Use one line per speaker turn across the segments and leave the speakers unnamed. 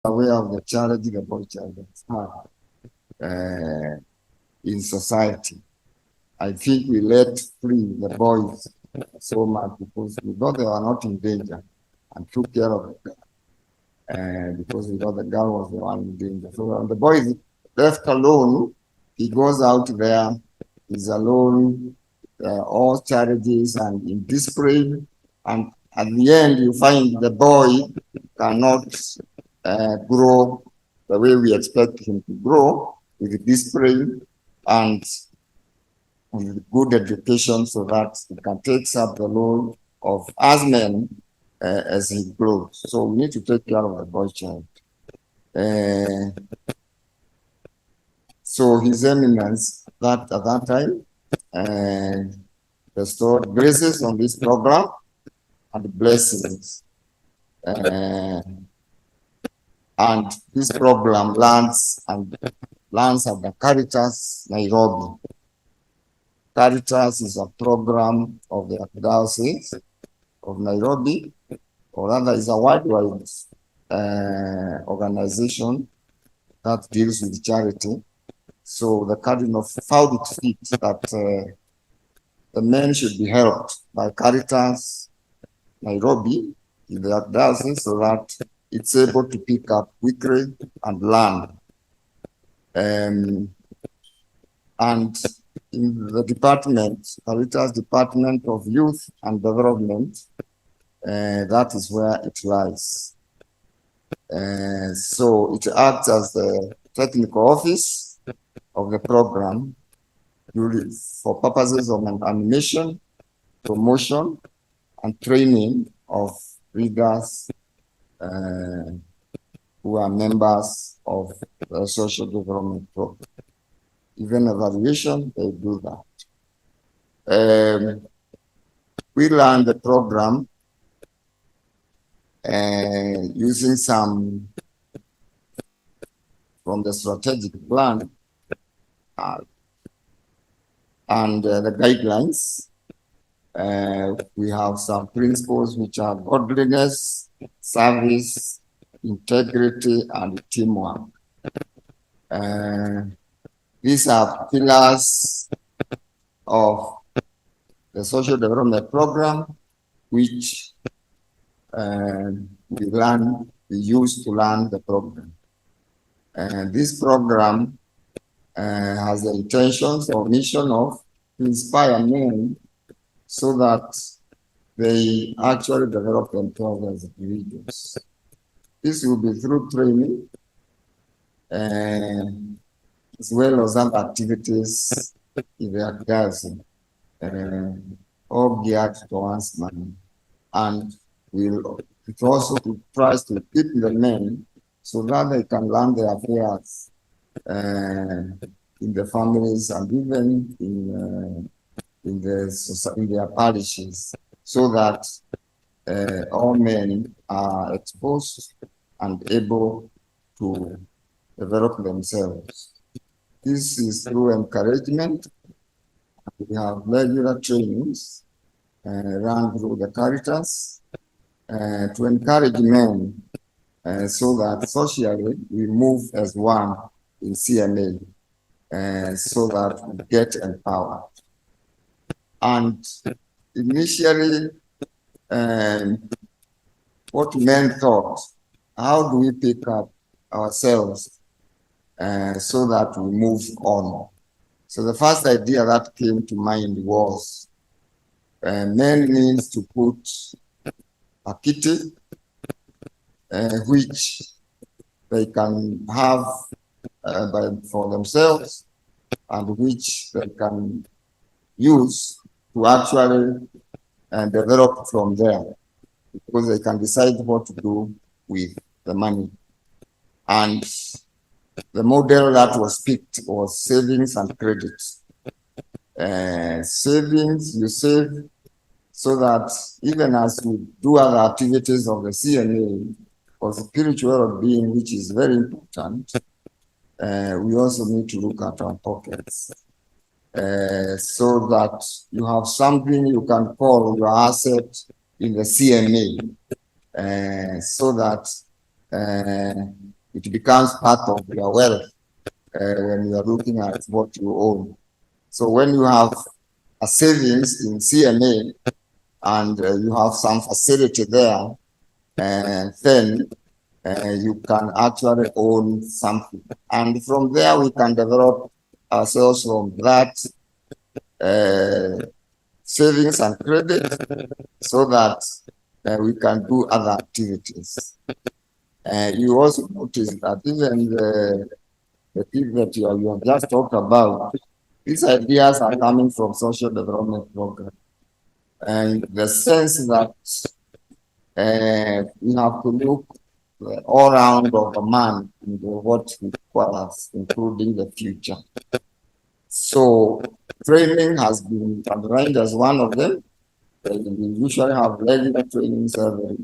aware of the challenge the boy child have in society. I think we let free the boys so much because we thought they were not in danger and took care of the girl. Because we thought the girl was the one in danger. So when the boy is left alone, he goes out there, he's alone, all challenges and in discipline. And at the end, you find the boy cannot grow the way we expect him to grow with discipline and with good education so that he can take up the role of as men as he grows. So we need to take care of the boy child. So His Eminence that at that time bestowed graces on this program and blessings. And this program lands at the Caritas Nairobi. Caritas is a program of the Diocese of Nairobi, or rather is a worldwide organization that deals with charity. So the Cardinal found it fit that the men should be helped by Caritas Nairobi in the diocese so that it's able to pick up quickly and learn. And in the department, Caritas Department of Youth and Development, that is where it lies. So it acts as the technical office of the program for purposes of animation, promotion, and training of leaders who are members of the social development program. Even evaluation, they do that. We learned the program using some from the strategic plan and the guidelines. We have some principles which are godliness, service, integrity, and teamwork. These are pillars of the social development program, which we use to learn the program. And this program has the intentions or mission of inspire men so that they actually develop themselves as individuals. This will be through training as well as other activities in the diocese, all geared towards money. And it also tries to keep the men so that they can learn their affairs in the families and even in their parishes, so that all men are exposed and able to develop themselves. This is through encouragement. We have regular trainings run through the Caritas to encourage men so that socially we move as one in CMA so that we get empowered. And initially, what men thought, how do we pick up ourselves so that we move on? So the first idea that came to mind was men needs to put a kitty which they can have for themselves and which they can use to actually develop from there, because they can decide what to do with the money. And the model that was picked was savings and credit. Savings, you save so that even as we do other activities of the CNA for spiritual well-being, which is very important, we also need to look at our pockets so that you have something you can call your asset in the CNA, so that it becomes part of your wealth when you are looking at what you own. So when you have a savings in CMA and you have some facility there, then you can actually own something. And from there, we can develop ourselves from that savings and credit so that we can do other activities. You also notice that even the things that you have just talked about, these ideas are coming from social development program. And the sense that we have to look all round of a man into what he requires, including the future. So training has been underlined as one of them. We usually have regular trainings every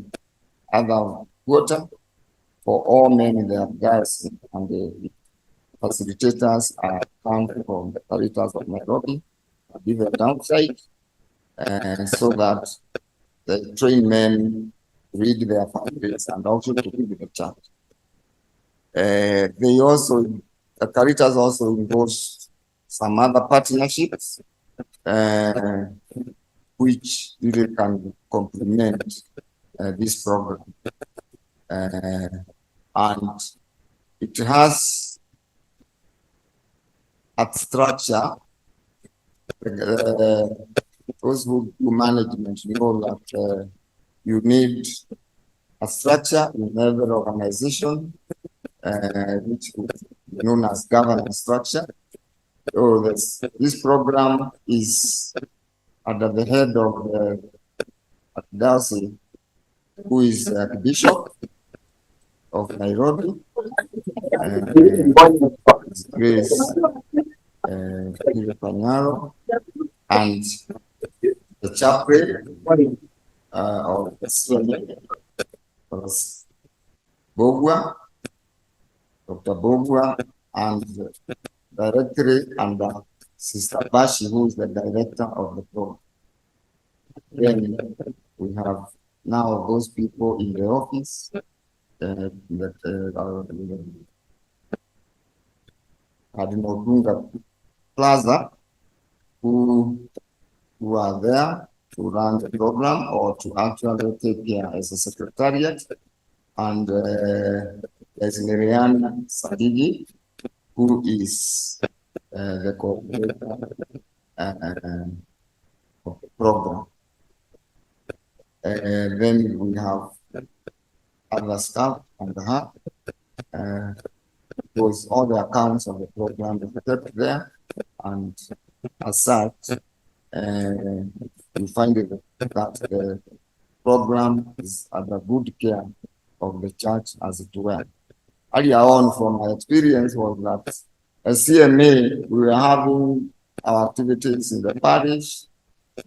other quarter for all men in their guys, and the facilitators are come from the Caritas of Nairobi, even outside, so that the trained men read their families and also to read the church. They also, the Caritas also involves some other partnerships, which really can complement this program. And it has a structure. Those who do management know that you need a structure in every organization, which is known as governance structure. So this program is under the head of the Darcy, who is the Bishop of Nairobi, Grace Panyaro, and the chaplain of Bogwa, Dr. Bogwa, and the directory under Sister Bashi, who is the director of the program. Then we have now those people in the office that are at Mogunga Plaza, who are there to run the program or to actually take care as a secretariat. And there's Miriam Sadigi, who is the coordinator of the program. Then we have other staff under her, because all the accounts of the program are kept there, and as such, you find it that the program is under good care of the church, as it were. Earlier on, from my experience, was that as CMA, we were having our activities in the parish,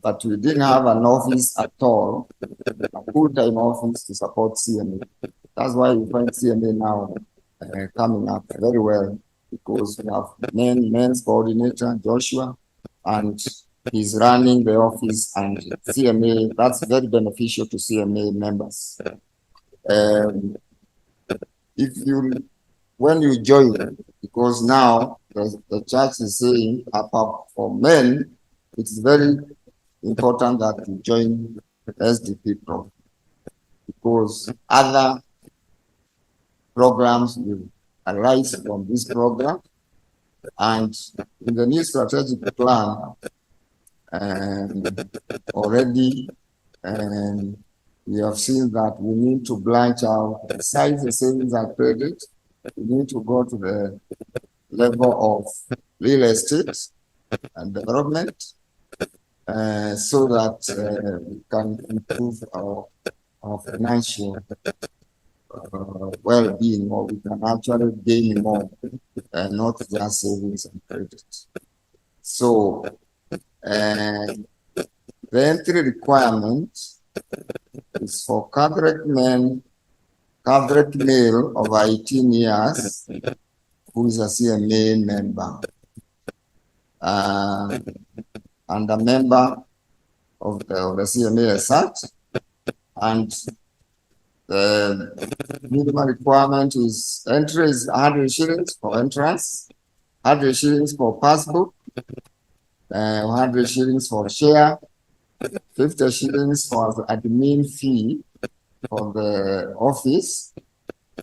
but we didn't have an office at all, a full-time office to support CMA. That's why you find CMA now coming up very well, because we have men's coordinator, Joshua, and he's running the office, and CMA, that's very beneficial to CMA members. When you join, because now the church is saying, apart from men, it's very important that you join the SDP program, because other programs will arise from this program. And in the new strategic plan, already we have seen that we need to branch out besides the savings and credit. We need to go to the level of real estate and development, so that we can improve our financial well-being, or we can actually gain more, not just savings and credit. So the entry requirement is for catholic male over 18 years who is a CMA member, and a member of the CMA as such, and The minimum requirement is entry is 100 shillings for entrance, 100 shillings for passbook, 100 shillings for share, 50 shillings for the admin fee for the office,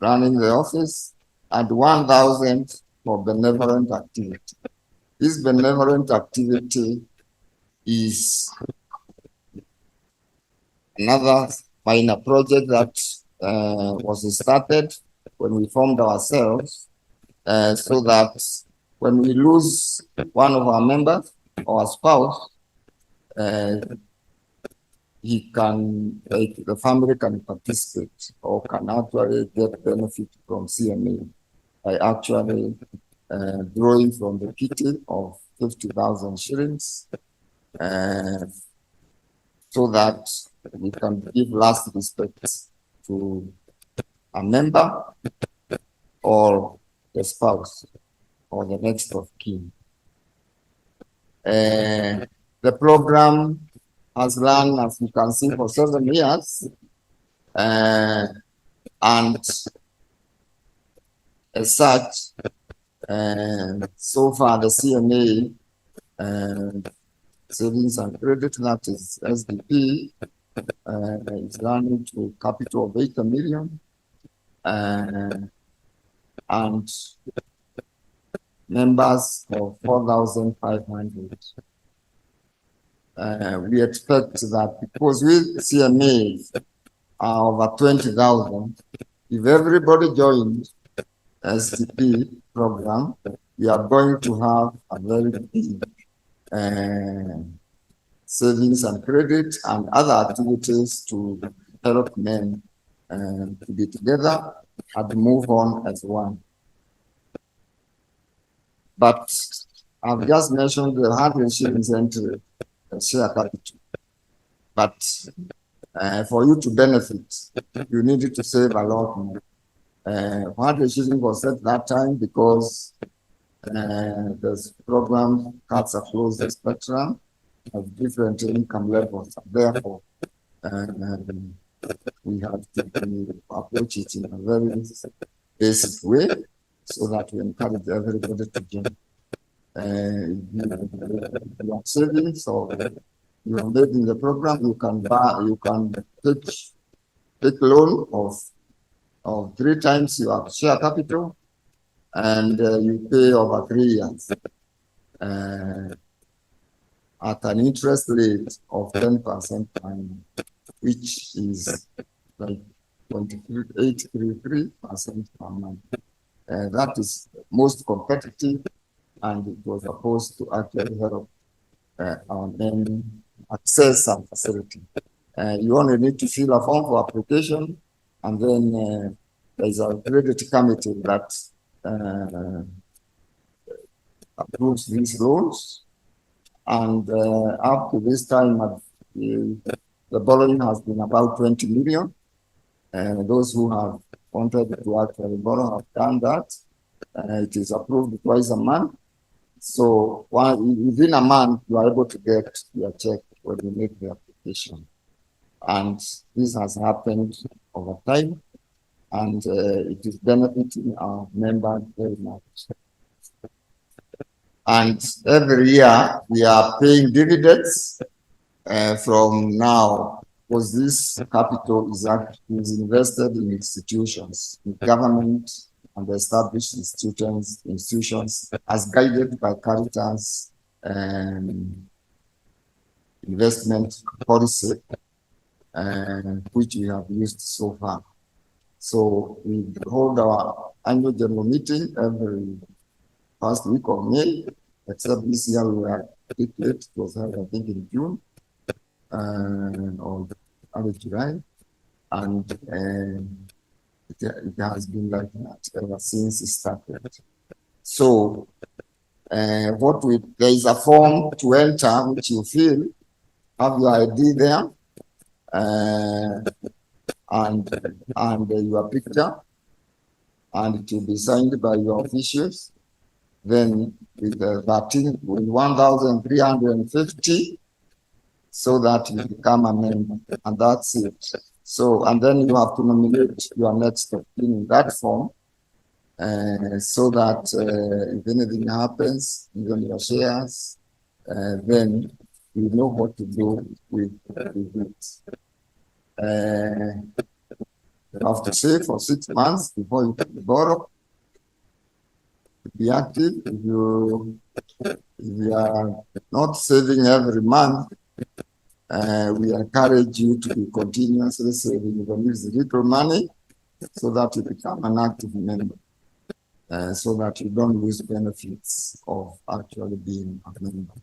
running the office, and 1,000 for benevolent activity. This benevolent activity is another minor project that was started when we formed ourselves, so that when we lose one of our members or a spouse, the family can participate or can actually get benefit from CMA by actually drawing from the kitty of 50,000 shillings, so that we can give last respect to a member or the spouse or the next of kin. The program has run, as you can see, for 7 years, and as such, so far the CMA savings and credit, that is SDP, is running to capital of 8 million, and members of 4,500. We expect that because we CMAs are over 20,000, if everybody joins SDP program, we are going to have a very big savings and credit and other activities to help men to be together and move on as one. But I've just mentioned the 100 shillings entry share capital. But for you to benefit, you need to save a lot more. 100 shillings was set that time because the program cuts across the spectrum of different income levels. Therefore, we have to approach it in a very basic way so that we encourage everybody to join. You are saving, so you are made in the program. You can take loan of 3 times your share capital, and you pay over 3 years at an interest rate of 10% per annum, which is like 0.833% per month. That is most competitive, and it was supposed to actually help our men access some facility. You only need to fill a form for application, and then there is a credit committee that approves these loans. And up to this time, the borrowing has been about 20 million. And those who have wanted to actually borrow have done that. It is approved twice a month. So within a month, you are able to get your check when you make the application. And this has happened over time, and it is benefiting our members very much. And every year we are paying dividends from now, because this capital is invested in institutions, in government and established institutions as guided by Caritas investment policy, which we have used so far. So we hold our annual general meeting every first week of May, except this year we were a bit late. It was held, I think, in June or early July, and it has been like that ever since it started. So there is a form to enter, which you fill, have your ID there, and your picture, and it will be signed by your officials. Then with 1,350, so that you become a member, and that's it. So, and then you have to nominate your next of kin in that form, so that if anything happens, even your shares, then you know what to do with it. You have to save for 6 months before you can borrow. Be active. If you are not saving every month, we encourage you to be continuously saving, even if it's little money, so that you become an active member, so that you don't lose benefits of actually being a member.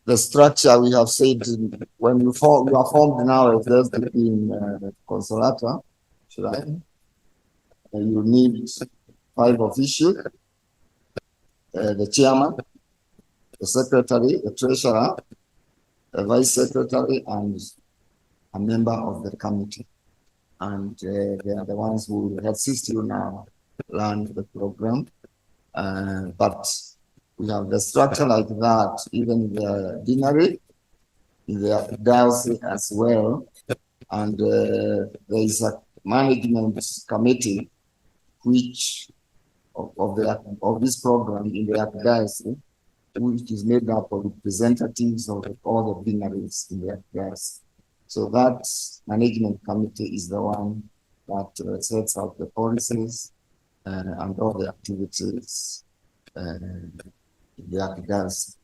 The structure we have said, when you are formed now as SDP in Consolata, you need 5 officials, the chairman, the secretary, the treasurer, the vice secretary, and a member of the committee. And they are the ones who will assist you now learn the program. But we have the structure like that, even the Deanery, the diocese as well. And there is a management committee which of this program in the diocese, which is made up of representatives of all the Deaneries in the diocese. So that management committee is the one that sets out the policies and all the activities in the diocese.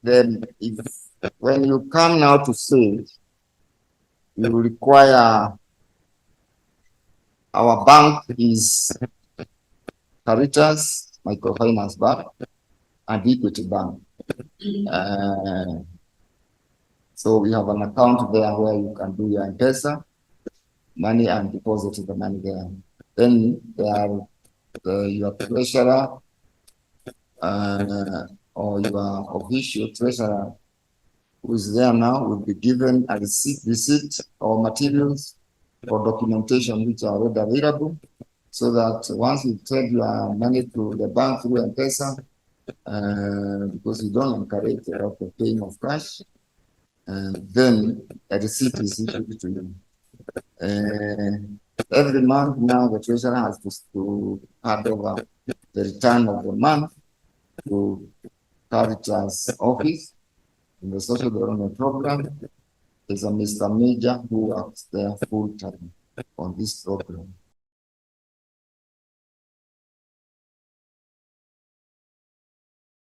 Then when you come now to save, you require, our bank is Caritas Microfinance Bank and Equity Bank. So we have an account there where you can do your M-Pesa money and deposit the money there. Then there are your treasurer or your official treasurer who is there now will be given a receipt or materials or documentation which are already available, so that once you trade your money to the bank through M-Pesa, because you don't encourage the paying of cash, then a receipt is issued to you. Every month now the treasurer has to hand over the return of the month to Caritas office in the social development program. There's a Mr. Major who works there full time on this program.